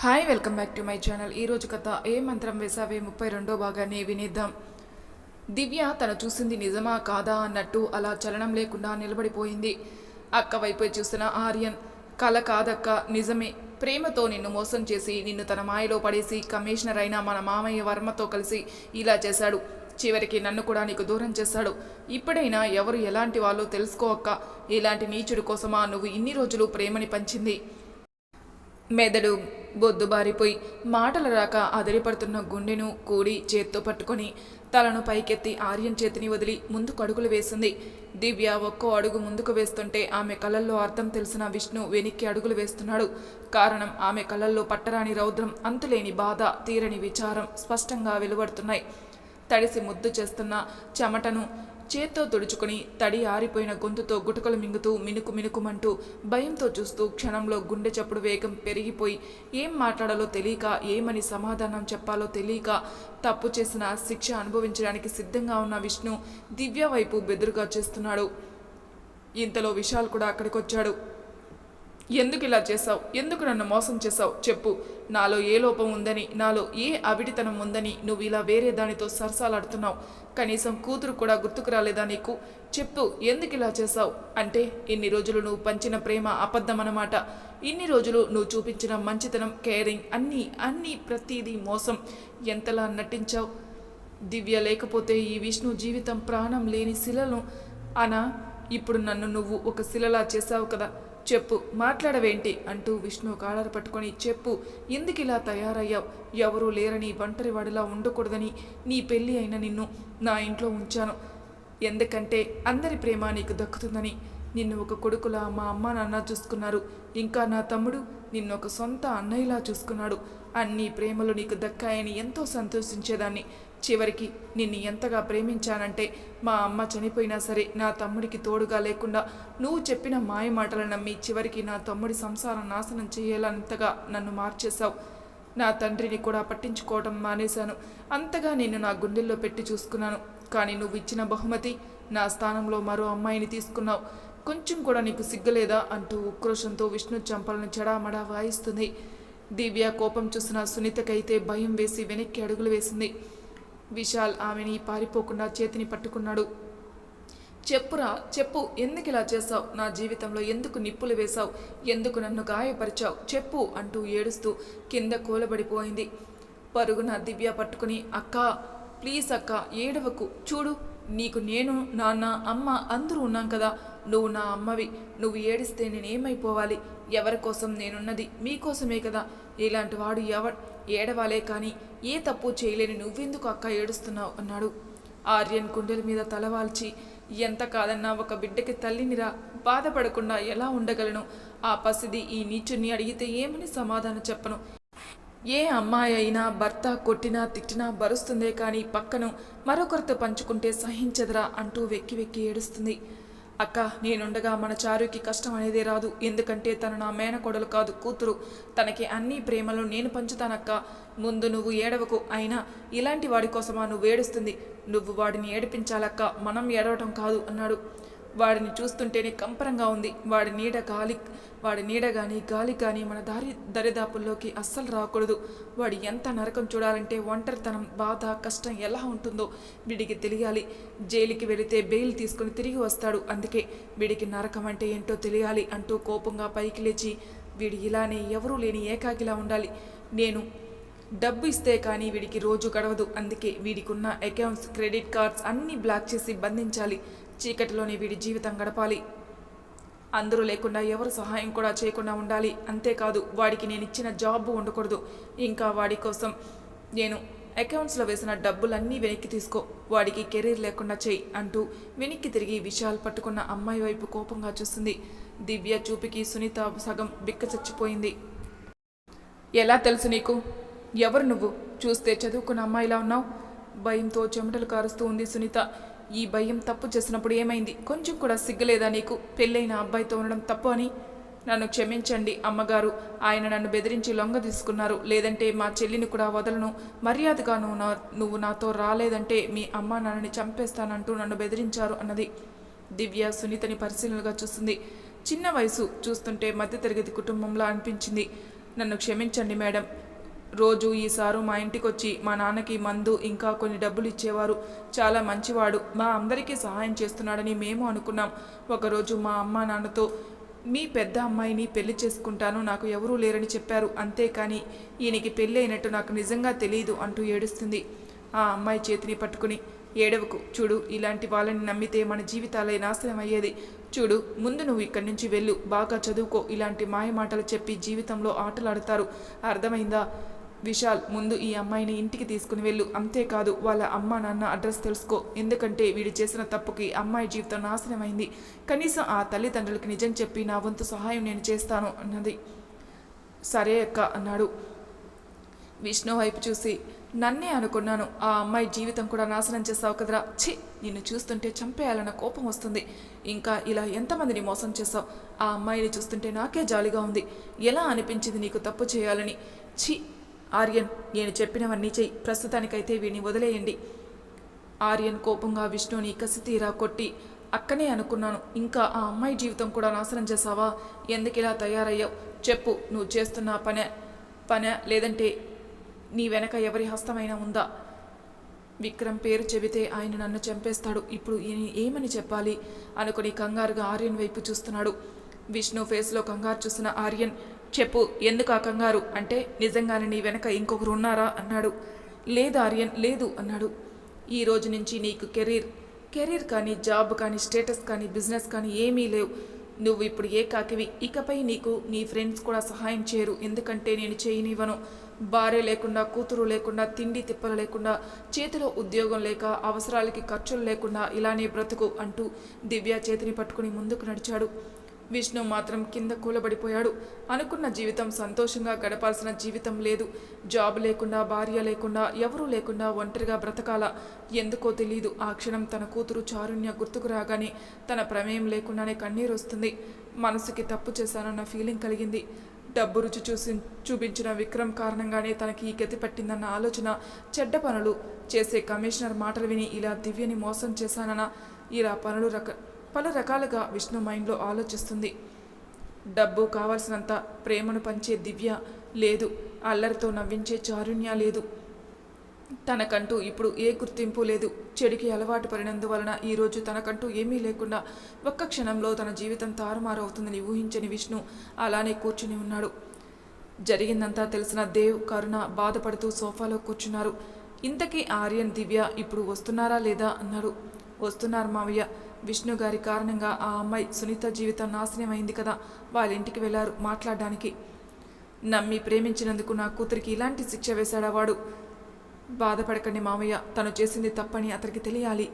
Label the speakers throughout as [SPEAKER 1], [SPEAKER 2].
[SPEAKER 1] Hi welcome back to my channel. ఈరోజు కథ ఏ మంత్రం వేసావే 32వ భాగాన్ని వినేద్దాం. దివ్య తను చూసింది నిజమా కాదా అన్నట్టు అలా చలనం లేకుండా నిలబడిపోయింది. అక్క వైపు చూసిన ఆర్యన్, కల కాదక్క, నిజమే. ప్రేమతో నిన్ను మోసం చేసి నిన్ను తన మాయలో పడేసి కమిషనర్ అయిన మన మామయ్య వర్మతో కలిసి ఇలా చేశాడు. చివరికి నన్ను కూడా నీకు దూరం చేశాడు. ఇప్పుడైనా ఎవరు ఎలాంటి వాళ్ళో తెలుసుకో అక్క. ఇలాంటి నీచుడు కోసమా నువ్వు ఇన్ని రోజులు ప్రేమని పంచింది? మెదడు బొద్దుబారిపోయి మాటలు రాక అదిరిపడుతున్న గుండెను కూడి చేత్తో పట్టుకొని తలను పైకెత్తి ఆర్యన్ చేతిని వదిలి ముందుకు అడుగులు వేసింది. దివ్య ఒక్కో అడుగు ముందుకు వేస్తుంటే ఆమె కళ్ళల్లో అర్థం తెలిసిన విష్ణు వెనక్కి అడుగులు వేస్తున్నాడు. కారణం ఆమె కళ్ళల్లో పట్టరాని రౌద్రం, అంతులేని బాధ, తీరని విచారం స్పష్టంగా వెలువడుతున్నాయి. తడిసి ముద్దు చేస్తున్న చెమటను చేత్తో తుడుచుకుని తడి ఆరిపోయిన గొంతుతో గుటకలు మింగుతూ మినుకు మినుకుమంటూ భయంతో చూస్తూ క్షణంలో గుండె చప్పుడు వేగం పెరిగిపోయి ఏం మాట్లాడాలో తెలియక, ఏమని సమాధానం చెప్పాలో తెలియక తప్పు చేసిన శిక్ష అనుభవించడానికి సిద్ధంగా ఉన్న విష్ణు దివ్య వైపు బెదురుగా చేస్తున్నాడు. ఇంతలో విశాల్ కూడా అక్కడికొచ్చాడు. ఎందుకు ఇలా చేశావు? ఎందుకు నన్ను మోసం చేశావు? చెప్పు. నాలో ఏ లోపం ఉందని, నాలో ఏ అవిడితనం ఉందని నువ్వు ఇలా వేరే దానితో సరసాలాడుతున్నావు? కనీసం కూతురు కూడా గుర్తుకు రాలేదా నీకు? చెప్పు, ఎందుకు ఇలా చేశావు? అంటే ఇన్ని రోజులు నువ్వు పంచిన ప్రేమ అబద్ధమన్నమాట. ఇన్ని రోజులు నువ్వు చూపించిన మంచితనం, కేరింగ్ అన్నీ ప్రతిదీ మోసం. ఎంతలా నటించావు? దివ్య లేకపోతే ఈ విష్ణు జీవితం ప్రాణం లేని శిలను అనా? ఇప్పుడు నన్ను నువ్వు ఒక శిలలా చేశావు కదా. చెప్పు, మాట్లాడవేంటి అంటూ విష్ణు కాలర్ పట్టుకొని, చెప్పు, ఎందుకు ఇలా తయారయ్యావు? ఎవరూ లేరని, ఒంటరి వాడిలా ఉండకూడదని నీ పెళ్ళి అయిన నిన్ను నా ఇంట్లో ఉంచాను. ఎందుకంటే అందరి ప్రేమ నీకు దక్కుతుందని. నిన్ను ఒక కొడుకులా మా అమ్మ నాన్న చూసుకున్నారు. ఇంకా నా తమ్ముడు నిన్ను ఒక సొంత అన్నయ్యలా చూసుకున్నాడు. అన్ని ప్రేమలు నీకు దక్కాయని ఎంతో సంతోషించేదాన్ని. చివరికి నిన్ను ఎంతగా ప్రేమించానంటే మా అమ్మ చనిపోయినా సరే నా తమ్ముడికి తోడుగా లేకుండా నువ్వు చెప్పిన మాయ మాటలు నమ్మి చివరికి నా తమ్ముడి సంసారం నాశనం చేయాలంతగా నన్ను మార్చేశావు. నా తండ్రిని కూడా పట్టించుకోవడం మానేశాను. అంతగా నిన్ను నా గుండెల్లో పెట్టి చూసుకున్నాను. కానీ నువ్వు ఇచ్చిన బహుమతి, నా స్థానంలో మరో అమ్మాయిని తీసుకున్నావు. కొంచెం కూడా నీకు సిగ్గులేదా అంటూ ఉక్రోషంతో విష్ణు చంపలను చెడామడా వాయిస్తుంది. దివ్య కోపం చూసిన సునీతకైతే భయం వేసి వెనక్కి అడుగులు వేసింది. విశాల్ ఆమెని పారిపోకుండా చేతిని పట్టుకున్నాడు. చెప్పురా, చెప్పు, ఎందుకు ఇలా చేశావు? నా జీవితంలో ఎందుకు నిప్పులు వేశావు? ఎందుకు నన్ను గాయపరిచావు? చెప్పు అంటూ ఏడుస్తూ కింద కూలబడిపోయింది. పరుగున దివ్య పట్టుకుని, అక్క ప్లీజ్ అక్క, ఏడవకు. చూడు, నీకు నేను, నాన్న, అమ్మ అందరూ ఉన్నాం కదా. నువ్వు నా అమ్మవి. నువ్వు ఏడిస్తే నేనేమైపోవాలి? ఎవరి కోసం నేనున్నది? మీకోసమే కదా. ఇలాంటి వాడు ఏడవాలే కానీ ఏ తప్పు చేయలేని నువ్వెందుకు అక్క ఏడుస్తున్నావు అన్నాడు. ఆర్యన్ గుండెల మీద తలవాల్చి, ఎంత కాదన్నా ఒక బిడ్డకి తల్లినిరా, బాధపడకుండా ఎలా ఉండగలను? ఆ పసిది ఈ నీచుని అడిగితే ఏమని సమాధానం చెప్పను? ఏ అమ్మాయి అయినా భర్త కొట్టినా తిట్టినా భరుస్తుందే కానీ పక్కను మరొకరితో పంచుకుంటే సహించదురా అంటూ వెక్కి వెక్కి ఏడుస్తుంది. అక్క, నేనుండగా మన చారుకి కష్టం అనేదే రాదు. ఎందుకంటే తను నా మేనకోడలు కాదు, కూతురు. తనకి అన్ని ప్రేమలు నేను పంచుతానక్క. ముందు నువ్వు ఏడవకు. అయినా ఇలాంటి వాడి కోసమా నువ్వు ఏడుస్తుంది? నువ్వు వాడిని ఏడిపించాలక్క, మనం ఏడవటం కాదు అన్నాడు. వాడిని చూస్తుంటేనే కంపరంగా ఉంది. వాడి నీడ కానీ గాలి కానీ మన దరిదాపుల్లోకి అస్సలు రాకూడదు. వాడు ఎంత నరకం చూడాలంటే ఒంటరితనం, బాధ, కష్టం ఎలా ఉంటుందో వీడికి తెలియాలి. జైలుకి వెళితే బెయిల్ తీసుకుని తిరిగి వస్తాడు. అందుకే వీడికి నరకం అంటే ఏంటో తెలియాలి అంటూ కోపంగా పైకి లేచి, వీడి ఇలానే ఎవరూ లేని ఏకాకిలా ఉండాలి. నేను డబ్బు ఇస్తే కానీ వీడికి రోజు గడవదు. అందుకే వీడికున్న అకౌంట్స్, క్రెడిట్ కార్డ్స్ అన్నీ బ్లాక్ చేసి బంధించాలి. చీకటిలోనే వీడి జీవితం గడపాలి. అందరూ లేకుండా ఎవరు సహాయం కూడా చేయకుండా ఉండాలి. అంతేకాదు, వాడికి నేను ఇచ్చిన జాబ్ ఉండకూడదు. ఇంకా వాడి కోసం నేను అకౌంట్స్లో వేసిన డబ్బులన్నీ వెనక్కి తీసుకో. వాడికి కెరీర్ లేకుండా చెయ్యి అంటూ వెనక్కి తిరిగి విశాల్ పట్టుకున్న అమ్మాయి వైపు కోపంగా చూస్తుంది. దివ్య చూపికి సునీత సగం బిక్క చచ్చిపోయింది. ఎలా తెలుసు నీకు? ఎవరు నువ్వు? చూస్తే చదువుకున్న అమ్మాయిలా ఉన్నావు. భయంతో చెమటలు కారుస్తూ ఉంది సునీత. ఈ భయం తప్పు చేసినప్పుడు ఏమైంది? కొంచెం కూడా సిగ్గులేదా నీకు? పెళ్ళైన అబ్బాయితో ఉండడం తప్పు అని. నన్ను క్షమించండి అమ్మగారు. ఆయన నన్ను బెదిరించి లొంగ తీసుకున్నారు. లేదంటే మా చెల్లిని కూడా వదలను. మర్యాదగా నువ్వు నాతో రాలేదంటే మీ అమ్మ నాన్నని చంపేస్తానంటూ నన్ను బెదిరించారు అన్నది. దివ్య సునీతని పరిశీలనగా చూస్తుంది. చిన్న వయసు, చూస్తుంటే మధ్యతరగతి కుటుంబంలా అనిపించింది. నన్ను క్షమించండి మేడం. రోజు ఈసారు మా ఇంటికొచ్చి మా నాన్నకి మందు ఇంకా కొన్ని డబ్బులు ఇచ్చేవారు. చాలా మంచివాడు. మా అందరికీ సహాయం చేస్తున్నాడని మేము అనుకున్నాం. ఒకరోజు మా అమ్మ నాన్నతో మీ పెద్ద అమ్మాయిని పెళ్లి చేసుకుంటాను, నాకు ఎవరూ లేరని చెప్పారు. అంతేకాని ఈయనకి పెళ్ళి అయినట్టు నాకు నిజంగా తెలియదు అంటూ ఏడుస్తుంది. ఆ అమ్మాయి చేతిని పట్టుకుని, ఏడవకు, చూడు ఇలాంటి వాళ్ళని నమ్మితే మన జీవితాలే నాశనం అయ్యేది. చూడు, ముందు నువ్వు ఇక్కడి నుంచి వెళ్ళు, బాగా చదువుకో. ఇలాంటి మాయ మాటలు చెప్పి జీవితంలో ఆటలాడతారు, అర్థమైందా? విశాల్, ముందు ఈ అమ్మాయిని ఇంటికి తీసుకుని వెళ్ళు. అంతేకాదు వాళ్ళ అమ్మ నాన్న అడ్రస్ తెలుసుకో. ఎందుకంటే వీడు చేసిన తప్పుకి అమ్మాయి జీవితం నాశనమైంది. కనీసం ఆ తల్లిదండ్రులకి నిజం చెప్పి నా వంతు సహాయం నేను చేస్తాను అన్నది. సరే అక్క అన్నాడు. విష్ణు వైపు చూసి, నన్నే అనుకున్నాను, ఆ అమ్మాయి జీవితం కూడా నాశనం చేస్తావు కదరా. ఛీ, నిన్ను చూస్తుంటే చంపేయాలన్న కోపం వస్తుంది. ఇంకా ఇలా ఎంతమందిని మోసం చేస్తావు? ఆ అమ్మాయిని చూస్తుంటే నాకే జాలిగా ఉంది. ఎలా అనిపించింది నీకు తప్పు చేయాలని? ఛీ ఆర్యన్, నేను చెప్పినవన్నీ చెయ్యి. ప్రస్తుతానికైతే వీడిని వదిలేయండి. ఆర్యన్ కోపంగా విష్ణుని కసితీరా కొట్టి, అక్కనే అనుకున్నాను, ఇంకా ఆ అమ్మాయి జీవితం కూడా నాశనం చేసావా? ఎందుకిలా తయారయ్యావు? చెప్పు, నువ్వు చేస్తున్న పనే లేదంటే నీ వెనక ఎవరి హస్తమైనా ఉందా? విక్రమ్ పేరు చెబితే ఆయన నన్ను చంపేస్తాడు. ఇప్పుడు ఏమని చెప్పాలి అనుకుని కంగారుగా ఆర్యన్ వైపు చూస్తున్నాడు. విష్ణు ఫేస్లో కంగారు చూసిన ఆర్యన్, చెప్పు, ఎందుకు ఆ కంగారు? అంటే నిజంగానే నీ వెనక ఇంకొకరు ఉన్నారా అన్నాడు. లేదు ఆర్యన్, లేదు అన్నాడు. ఈ రోజు నుంచి నీకు కెరీర్ కానీ, జాబ్ కానీ, స్టేటస్ కానీ, బిజినెస్ కానీ ఏమీ లేవు. నువ్వు ఇప్పుడు ఏకాకివి. ఇకపై నీకు నీ ఫ్రెండ్స్ కూడా సహాయం చేయరు. ఎందుకంటే నేను చేయనివ్వను. భార్య లేకుండా, కూతురు లేకుండా, తిండి తిప్పలు లేకుండా, చేతిలో ఉద్యోగం లేక, అవసరాలకి ఖర్చులు లేకుండా ఇలానే బ్రతుకు అంటూ దివ్య చేతిని పట్టుకుని ముందుకు నడిచాడు. విష్ణు మాత్రం కింద కూలబడిపోయాడు. అనుకున్న జీవితం సంతోషంగా గడపాల్సిన జీవితం లేదు. జాబ్ లేకుండా, భార్య లేకుండా, ఎవరూ లేకుండా ఒంటరిగా బ్రతకాల. ఎందుకో తెలీదు. ఆ క్షణం తన కూతురు చారుణ్య గుర్తుకు రాగానే తన ప్రమేయం లేకుండానే కన్నీరు వస్తుంది. మనసుకి తప్పు చేశానన్న ఫీలింగ్ కలిగింది. డబ్బు రుచి చూపించిన విక్రమ్ కారణంగానే తనకి ఈ గతి పట్టిందన్న ఆలోచన, చెడ్డ పనులు చేసే కమిషనర్ మాటలు విని ఇలా దివ్యని మోసం చేశానన్న ఇలా పలు రకాలుగా విష్ణు మైండ్లో ఆలోచిస్తుంది. డబ్బు కావాల్సినంత ప్రేమను పంచే దివ్య లేదు. అల్లరితో నవ్వించే చారుణ్య లేదు. తనకంటూ ఇప్పుడు ఏ గుర్తింపు లేదు. చెడుకి అలవాటు పడినందువలన ఈరోజు తనకంటూ ఏమీ లేకుండా ఒక్క క్షణంలో తన జీవితం తారుమారవుతుందని ఊహించని విష్ణు అలానే కూర్చుని ఉన్నాడు. జరిగిందంతా తెలిసిన దేవ్, కరుణ బాధపడుతూ సోఫాలో కూర్చున్నారు. ఇంతకీ ఆర్యన్, దివ్య ఇప్పుడు వస్తున్నారా లేదా అన్నాడు. వస్తున్నారు మావయ్య. విష్ణు గారి కారణంగా ఆ అమ్మాయి సునీత జీవితం నాశనం అయింది కదా, వాళ్ళ ఇంటికి వెళ్ళారు మాట్లాడడానికి. నమ్మి ప్రేమించినందుకు నా కూతురికి ఇలాంటి శిక్ష వేశాడా వాడు? బాధపడకండి మామయ్య, తను చేసింది తప్పని అతనికి తెలియాలి.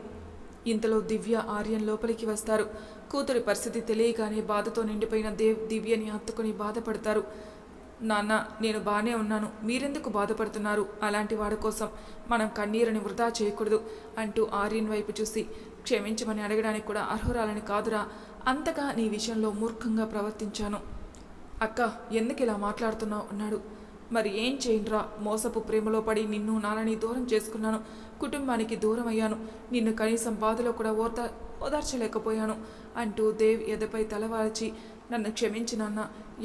[SPEAKER 1] ఇంతలో దివ్య, ఆర్యన్ లోపలికి వస్తారు. కూతురి పరిస్థితి తెలియగానే బాధతో నిండిపోయిన దేవ్ దివ్యని హత్తుకుని బాధపడతారు. నాన్న, నేను బాగానే ఉన్నాను, మీరెందుకు బాధపడుతున్నారు? అలాంటి వాడి కోసం మనం కన్నీరుని వృధా చేయకూడదు అంటూ ఆర్యన్ వైపు చూసి, క్షమించమని అడగడానికి కూడా అర్హురాలని కాదురా, అంతగా నీ విషయంలో మూర్ఖంగా ప్రవర్తించాను. అక్క, ఎందుకు ఇలా మాట్లాడుతున్నావు అన్నాడు. మరి ఏం చేయండిరా, మోసపు ప్రేమలో పడి నిన్ను నాన్నని దూరం చేసుకున్నాను, కుటుంబానికి దూరం అయ్యాను, నిన్ను కనీసం బాధలో కూడా ఓదార్చలేకపోయాను అంటూ దేవ్ ఎదపై తలవాల్చి, నన్ను క్షమించినన్న,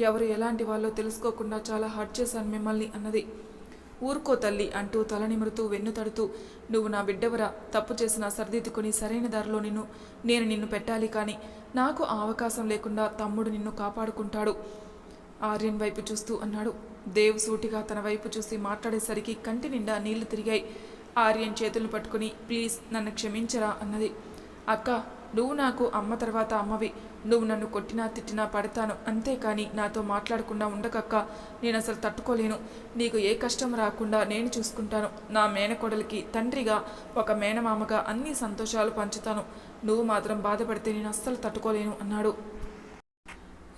[SPEAKER 1] ఎవరు ఎలాంటి వాళ్ళో తెలుసుకోకుండా చాలా హర్ట్ చేశాను మిమ్మల్ని అన్నది. ఊరుకో తల్లి అంటూ తల నిమురుతూ వెన్ను తడుతూ, నువ్వు నా బిడ్డవరా, తప్పు చేసిన సరిదిద్దుకొని సరైన దారిలో నేను నిన్ను పెట్టాలి, కానీ నాకు ఆ అవకాశం లేకుండా తమ్ముడు నిన్ను కాపాడుకుంటాడు. ఆర్యన్ వైపు చూస్తూ అన్నాడు. దేవ్ సూటిగా తన వైపు చూసి మాట్లాడేసరికి కంటి నిండా నీళ్లు తిరిగాయి. ఆర్యన్ చేతులను పట్టుకుని, ప్లీజ్ నన్ను క్షమించరా అన్నది. అక్క, నువ్వు నాకు అమ్మ తర్వాత అమ్మవి. నువ్వు నన్ను కొట్టినా తిట్టినా పడతాను, అంతేకాని నాతో మాట్లాడకుండా ఉండకక్క. నేను అసలు తట్టుకోలేను. నీకు ఏ కష్టం రాకుండా నేను చూసుకుంటాను. నా మేనకోడలికి తండ్రిగా, ఒక మేనమామగా అన్ని సంతోషాలు పంచుతాను. నువ్వు మాత్రం బాధపడితే నేను అస్సలు తట్టుకోలేను అన్నాడు.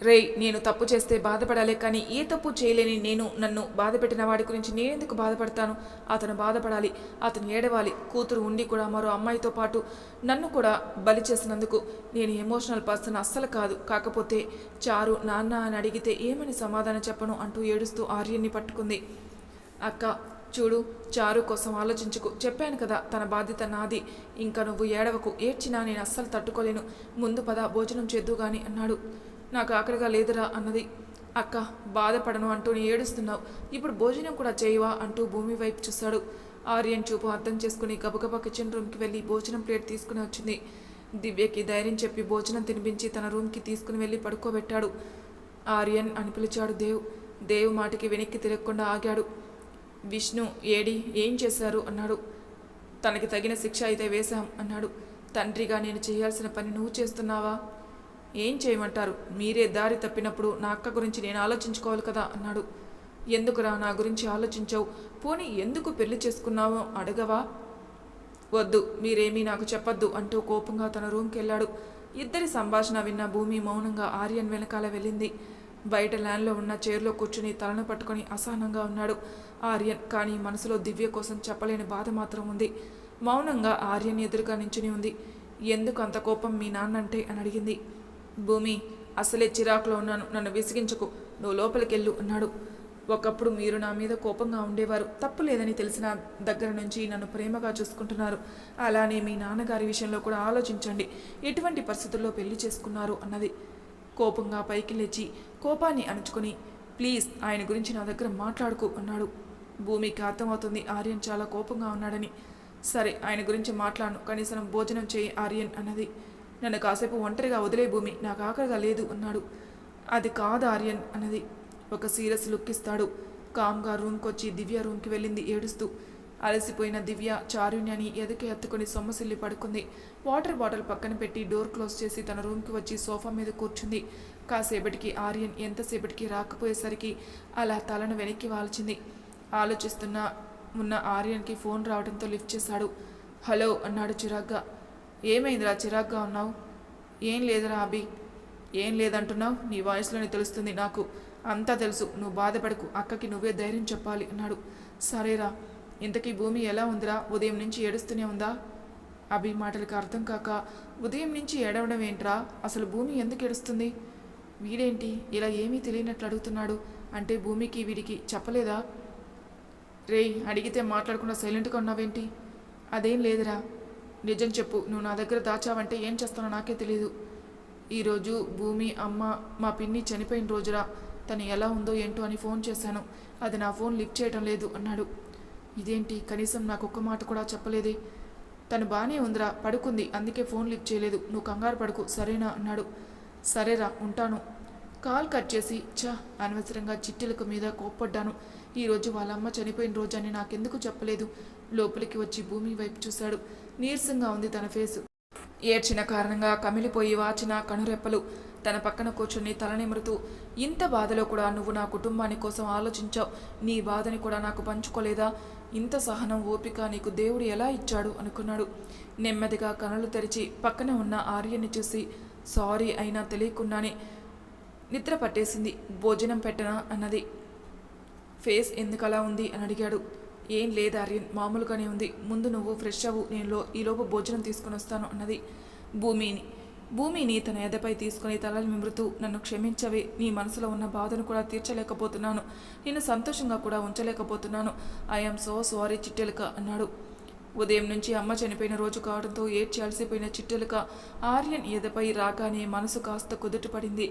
[SPEAKER 1] రేయ్, నేను తప్పు చేస్తే బాధపడాలే, కానీ ఏ తప్పు చేయలేని నన్ను బాధపెట్టిన వాడి గురించి నేనెందుకు బాధపడతాను? అతను బాధపడాలి, అతను ఏడవాలి. కూతురు ఉండి కూడా మరో అమ్మాయితో పాటు నన్ను కూడా బలి చేసినందుకు నేను ఎమోషనల్ పర్సన్ అస్సలు కాదు. కాకపోతే చారు నాన్న అని అడిగితే ఏమని సమాధానం చెప్పను అంటూ ఏడుస్తూ ఆర్యన్ని పట్టుకుంది. అక్క, చూడు, చారు కోసం ఆలోచించుకు, చెప్పాను కదా తన బాధ్యత నాది. ఇంకా నువ్వు ఏడవకు. ఏడ్చినా నేను అస్సలు తట్టుకోలేను. ముందు పద, భోజనం చేద్దు గాని అన్నాడు. నాకు ఆకలిగా లేదురా అన్నది. అక్క బాధపడను అంటూ నీ ఏడుస్తున్నావు, ఇప్పుడు భోజనం కూడా చేయవా అంటూ భూమి వైపు చూశాడు. ఆర్యన్ చూపు అర్థం చేసుకుని గబగబా కిచెన్ రూమ్కి వెళ్ళి భోజనం ప్లేట్ తీసుకుని వచ్చింది. దివ్యకి ధైర్యం చెప్పి భోజనం తినిపించి తన రూమ్కి తీసుకుని వెళ్ళి పడుకోబెట్టాడు. ఆర్యన్ అని పిలిచాడు దేవ్. దేవ్ మాటికి వెనక్కి తిరగకుండా ఆగాడు. విష్ణు ఏడి, ఏం చేశారు అన్నాడు. తనకి తగిన శిక్ష అయితే వేశాం అన్నాడు. తండ్రిగా నేను చేయాల్సిన పని నువ్వు చేస్తున్నావా? ఏం చేయమంటారు? మీరే దారి తప్పినప్పుడు నా అక్క గురించి నేను ఆలోచించుకోవాలి కదా అన్నాడు. ఎందుకురా నా గురించి ఆలోచించవు? పోనీ ఎందుకు పెళ్లి చేసుకున్నావో అడగవా? వద్దు, మీరేమీ నాకు చెప్పొద్దు అంటూ కోపంగా తన రూమ్కి వెళ్ళాడు. ఇద్దరి సంభాషణ విన్న భూమి మౌనంగా ఆర్యన్ వెనకాల వెళ్ళింది. బయట ల్యాండ్లో ఉన్న చైర్లో కూర్చుని తలను పట్టుకొని అసహనంగా ఉన్నాడు ఆర్యన్. కానీ మనసులో దివ్య కోసం చెప్పలేని బాధ మాత్రం ఉంది. మౌనంగా ఆర్యన్ ఎదురుగా నించుని ఉంది. ఎందుకు అంత కోపం మీ నాన్నంటే అని అడిగింది. భూమి, అసలే చిరాకులో ఉన్నాను, నన్ను విసిగించకు, నువ్వు లోపలికెళ్ళు అన్నాడు. ఒకప్పుడు మీరు నా మీద కోపంగా ఉండేవారు, తప్పు లేదని తెలిసిన దగ్గర నుంచి నన్ను ప్రేమగా చూసుకుంటున్నారు. అలానే మీ నాన్నగారి విషయంలో కూడా ఆలోచించండి, ఎటువంటి పరిస్థితుల్లో పెళ్లి చేసుకున్నారు అన్నది. కోపంగా పైకి లేచి కోపాన్ని అణుచుకొని, ప్లీజ్ ఆయన గురించి నా దగ్గర మాట్లాడుకో అన్నాడు. భూమికి అర్థమవుతుంది ఆర్యన్ చాలా కోపంగా ఉన్నాడని. సరే, ఆయన గురించి మాట్లాడను, కనీసం భోజనం చేయి ఆర్యన్ అన్నది. నన్ను కాసేపు ఒంటరిగా వదిలే భూమి, నాకు ఆకలిగా లేదు అన్నాడు. అది కాదు ఆర్యన్ అన్నది. ఒక సీరియస్ లుక్ ఇస్తాడు. కామ్గా రూమ్కి వచ్చి దివ్య రూమ్కి వెళ్ళింది ఏడుస్తూ. అలసిపోయిన దివ్య చారుణ్యని ఎదుకే ఎత్తుకుని సొమ్మసిల్లి పడుకుంది. వాటర్ బాటిల్ పక్కన పెట్టి డోర్ క్లోజ్ చేసి తన రూమ్కి వచ్చి సోఫా మీద కూర్చుంది. కాసేపటికి ఆర్యన్ ఎంతసేపటికి రాకపోయేసరికి అలా తలను వెనక్కి వాల్చింది. ఆలోచిస్తున్న ఉన్న ఆర్యన్కి ఫోన్ రావడంతో లిఫ్ట్ చేశాడు. హలో అన్నాడు చిరాగ్గా. ఏమైందిరా చిరాగ్గా ఉన్నావు? ఏం లేదురా అభి. ఏం లేదంటున్నావు? నీ వాయిస్లోనే తెలుస్తుంది నాకు. అంతా తెలుసు, నువ్వు బాధపడకు, అక్కకి నువ్వే ధైర్యం చెప్పాలి అన్నాడు. సరేరా, ఇంతకీ భూమి ఎలా ఉందిరా? ఉదయం నుంచి ఏడుస్తూనే ఉందా? అభి మాటలకు అర్థం కాక, ఉదయం నుంచి ఏడవడం ఏంట్రా? అసలు భూమి ఎందుకు ఏడుస్తుంది? వీడేంటి ఇలా ఏమీ తెలియనట్లు అడుగుతున్నాడు? అంటే భూమికి వీడికి చెప్పలేదా? రేయ్, అడిగితే మాట్లాడకుండా సైలెంట్గా ఉన్నావేంటి? అదేం లేదురా, నిజం చెప్పు, నువ్వు నా దగ్గర దాచావంటే ఏం చేస్తానో నాకే తెలీదు. ఈరోజు భూమి అమ్మ మా పిన్ని చనిపోయిన రోజురా. తను ఎలా ఉందో ఏంటో అని ఫోన్ చేశాను, అది నా ఫోన్ లిఫ్ట్ చేయడం లేదు అన్నాడు. ఇదేంటి, కనీసం నాకు ఒక్క మాట కూడా చెప్పలేదే? తను బాగానే ఉందిరా, పడుకుంది, అందుకే ఫోన్ లిఫ్ట్ చేయలేదు. నువ్వు కంగారు పడుకు, సరేనా అన్నాడు. సరేరా, ఉంటాను. కాల్ కట్ చేసి అనవసరంగా చిట్టెలకు మీద కోప్పడ్డాను. ఈరోజు వాళ్ళమ్మ చనిపోయిన రోజు అని నాకెందుకు చెప్పలేదు? లోపలికి వచ్చి భూమి వైపు చూశాడు. నీరసంగా ఉంది తన ఫేసు. ఏడ్చిన కారణంగా కమిలిపోయి వాచిన కనురెప్పలు. తన పక్కన కూర్చుని తలనిమురుతూ, ఇంత బాధలో కూడా నువ్వు నా కుటుంబాని కోసం ఆలోచించావు, నీ బాధని కూడా నాకు పంచుకోలేదా? ఇంత సహనం ఓపిక నీకు దేవుడు ఎలా ఇచ్చాడు అనుకున్నాడు. నెమ్మదిగా కనులు తెరిచి పక్కన ఉన్న ఆర్యన్ని చూసి, సారీ అయినా తెలియకుండానే నిద్ర పట్టేసింది, భోజనం పెట్టనా అన్నది. ఫేస్ ఎందుకలా ఉంది అని అడిగాడు. ఏం లేదు ఆర్యన్, మామూలుగానే ఉంది. ముందు నువ్వు ఫ్రెష్ అవ్వు, నేను ఈలోపు భోజనం తీసుకుని వస్తాను అన్నది. భూమిని తన ఎదపై తీసుకుని తలలు మిమృతూ, నన్ను క్షమించవే, నీ మనసులో ఉన్న బాధను కూడా తీర్చలేకపోతున్నాను, నేను సంతోషంగా కూడా ఉంచలేకపోతున్నాను. ఐఎమ్ సో సారీ చిట్టెలుక అన్నాడు. ఉదయం నుంచి అమ్మ చనిపోయిన రోజు కావడంతో ఏడ్చి అలసిపోయిన చిట్టెలుక ఆర్యన్ ఎదపై రాగానే మనసు కాస్త కుదుటపడింది.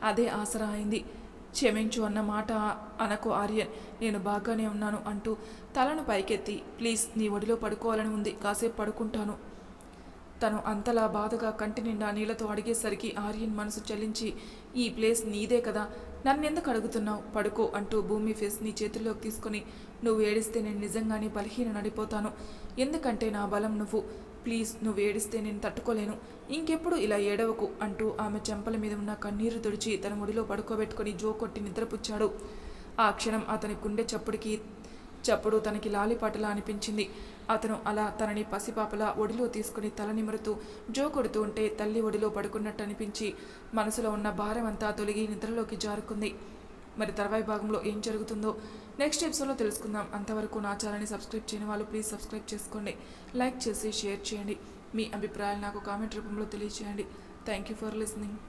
[SPEAKER 1] అదే ఆసరా అయింది. క్షమించు అన్న మాట అనకు ఆర్యన్, నేను బాగానే ఉన్నాను అంటూ తలను పైకెత్తి, ప్లీజ్ నీ ఒడిలో పడుకోవాలని ఉంది, కాసేపు పడుకుంటాను. తను అంతలా బాధగా కంటి నిండా నీళ్లతో అడిగేసరికి ఆర్యన్ మనసు చలించి, ఈ ప్లేస్ నీదే కదా, నన్నెందుకు అడుగుతున్నావు, పడుకో అంటూ భూమి ఫేస్ నీ చేతుల్లోకి తీసుకుని, నువ్వు ఏడిస్తే నేను నిజంగానే బలహీన నడిపోతాను, ఎందుకంటే నా బలం నువ్వు, ప్లీజ్ నువ్వు ఏడిస్తే నేను తట్టుకోలేను, ఇంకెప్పుడు ఇలా ఏడవకు అంటూ ఆమె చెంపల మీద ఉన్న కన్నీరు తుడిచి తన ముడిలో పడుకోబెట్టుకుని జోకొట్టి నిద్రపుచ్చాడు. ఆ క్షణం అతని గుండె చప్పుడు తనకి లాలిపాటలా అనిపించింది. అతను అలా తనని పసిపాపలా ఒడిలో తీసుకుని తల నిమురుతూ జో కొడుతూ ఉంటే తల్లి ఒడిలో పడుకున్నట్టు అనిపించి మనసులో ఉన్న భారం అంతా తొలగి నిద్రలోకి జారుకుంది. మరి తర్వాయి భాగంలో ఏం జరుగుతుందో నెక్స్ట్ ఎపిసోడ్లో తెలుసుకుందాం. అంతవరకు నా ఛానల్ని సబ్స్క్రైబ్ చేయని వాళ్ళు ప్లీజ్ సబ్స్క్రైబ్ చేసుకోండి, లైక్ చేసి షేర్ చేయండి, మీ అభిప్రాయాలు నాకు కామెంట్ రూపంలో తెలియజేయండి. Thank you for listening.